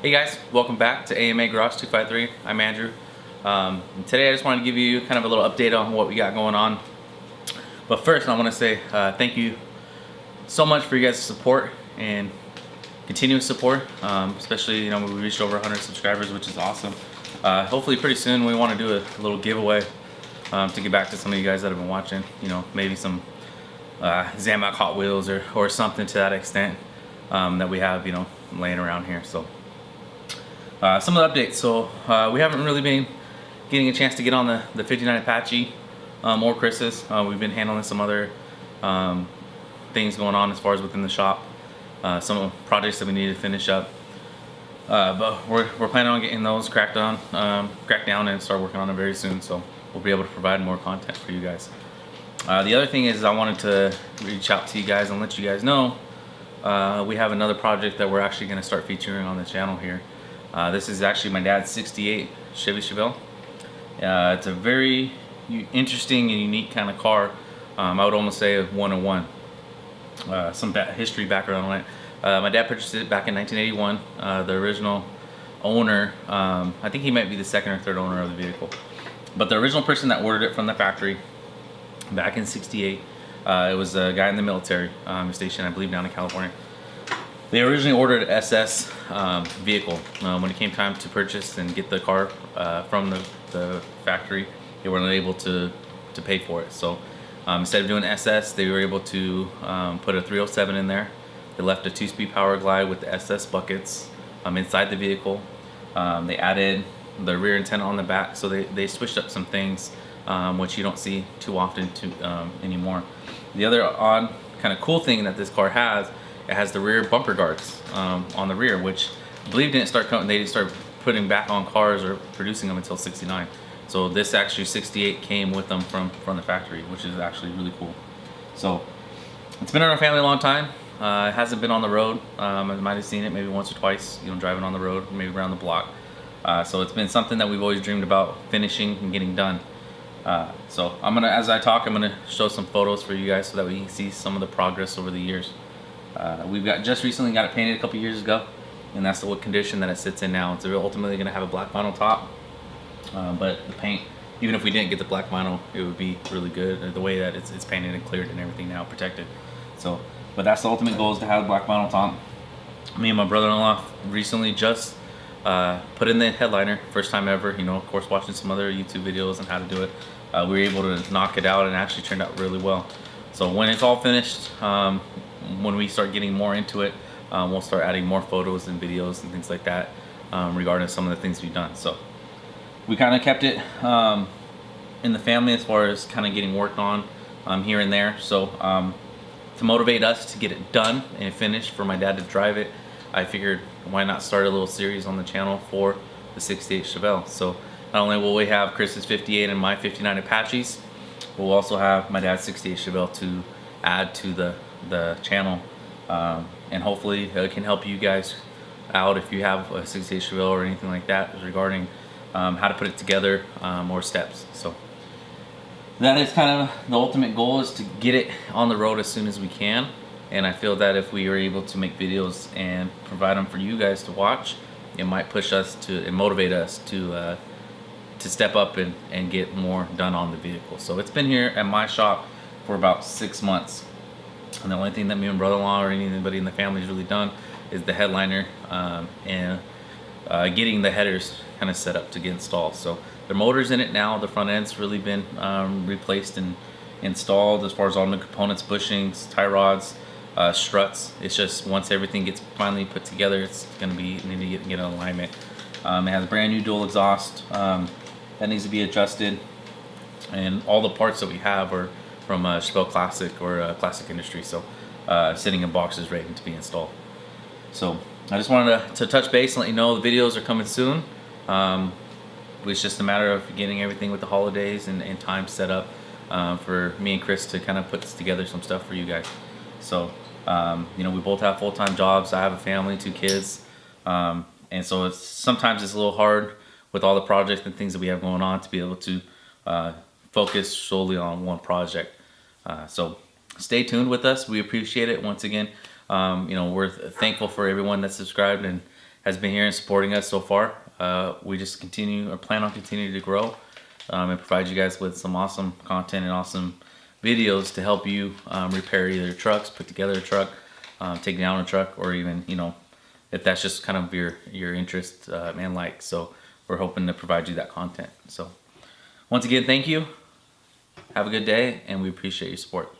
Hey guys, welcome back to AMAGarage253. I'm Andrew. Today I just wanted to give you kind of a little update on what we got going on. But first I want to say thank you so much for you guys' support and continuous support. Especially, we reached over 100 subscribers, which is awesome. Hopefully pretty soon we want to do a little giveaway to get back to some of you guys that have been watching. Maybe some Zamac Hot Wheels or something to that extent that we have, laying around here. So some of the updates. So we haven't really been getting a chance to get on the 59 Apache or Chris's. We've been handling some other things going on as far as within the shop. Some projects that we need to finish up. But we're planning on getting those cracked down and start working on them very soon. So we'll be able to provide more content for you guys. The other thing is I wanted to reach out to you guys and let you guys know we have another project that we're actually going to start featuring on the channel here. This is actually my dad's 68 Chevy Chevelle. It's a very interesting and unique kind of car. I would almost say a one-on-one. Some history background on it. My dad purchased it back in 1981. The original owner, I think he might be the second or third owner of the vehicle. But the original person that ordered it from the factory back in 68, it was a guy in the military station, I believe, down in California. They originally ordered an SS vehicle. When it came time to purchase and get the car from the factory, they weren't able to pay for it. So instead of doing SS, they were able to put a 307 in there. They left a 2-speed power glide with the SS buckets inside the vehicle. They added the rear antenna on the back, so they switched up some things which you don't see too often anymore. The other odd kind of cool thing that this car has, it has the rear bumper guards on the rear, which I believe didn't start coming. They didn't start putting back on cars or producing them until 69. So this actually 68 came with them from the factory, which is actually really cool. So it's been in our family a long time. It hasn't been on the road. I might have seen it maybe once or twice, driving on the road, maybe around the block. So it's been something that we've always dreamed about finishing and getting done. So as I talk, I'm gonna show some photos for you guys so that we can see some of the progress over the years. We've just recently got it painted a couple years ago, and that's the condition that it sits in now. It's ultimately gonna have a black vinyl top, but the paint, even if we didn't get the black vinyl, it would be really good the way that it's painted and cleared and everything now, protected. So, but that's the ultimate goal, is to have a black vinyl top. Me and my brother-in-law recently just put in the headliner, first time ever. Of course, watching some other YouTube videos on how to do it, we were able to knock it out, and it actually turned out really well. So when it's all finished, when we start getting more into it, we'll start adding more photos and videos and things like that regarding some of the things we've done. So we kind of kept it in the family as far as kind of getting worked on here and there. So to motivate us to get it done and finished for my dad to drive it, I figured why not start a little series on the channel for the 68 Chevelle. So not only will we have Chris's 58 and my 59 Apaches, we'll also have my dad's 68 Chevelle to add to the channel, and hopefully it can help you guys out if you have a 68 Chevelle or anything like that regarding how to put it together, or steps. So that is kind of the ultimate goal, is to get it on the road as soon as we can. And I feel that if we are able to make videos and provide them for you guys to watch, it might push us and motivate us to step up and get more done on the vehicle. So it's been here at my shop for about 6 months. And the only thing that me and brother-in-law or anybody in the family has really done is the headliner and getting the headers kind of set up to get installed. So the motor's in it now. The front end's really been replaced and installed as far as all the components, bushings, tie rods, struts. It's just once everything gets finally put together, it's going to be need to get in alignment. It has a brand new dual exhaust that needs to be adjusted, and all the parts that we have are from Chevelle Classic or Classic Industry, so sitting in boxes ready to be installed. So I just wanted to touch base and let you know the videos are coming soon. It's just a matter of getting everything with the holidays and time set up for me and Chris to kind of put together some stuff for you guys. So we both have full-time jobs. I have a family, 2 kids, and so sometimes it's a little hard with all the projects and things that we have going on to be able to focus solely on one project. So stay tuned with us. We appreciate it. Once again, we're thankful for everyone that subscribed and has been here and supporting us so far. We just plan on continuing to grow and provide you guys with some awesome content and awesome videos to help you repair either trucks, put together a truck, take down a truck, or even, you know, if that's just kind of your interest and like. So we're hoping to provide you that content. So once again, thank you. Have a good day, and we appreciate your support.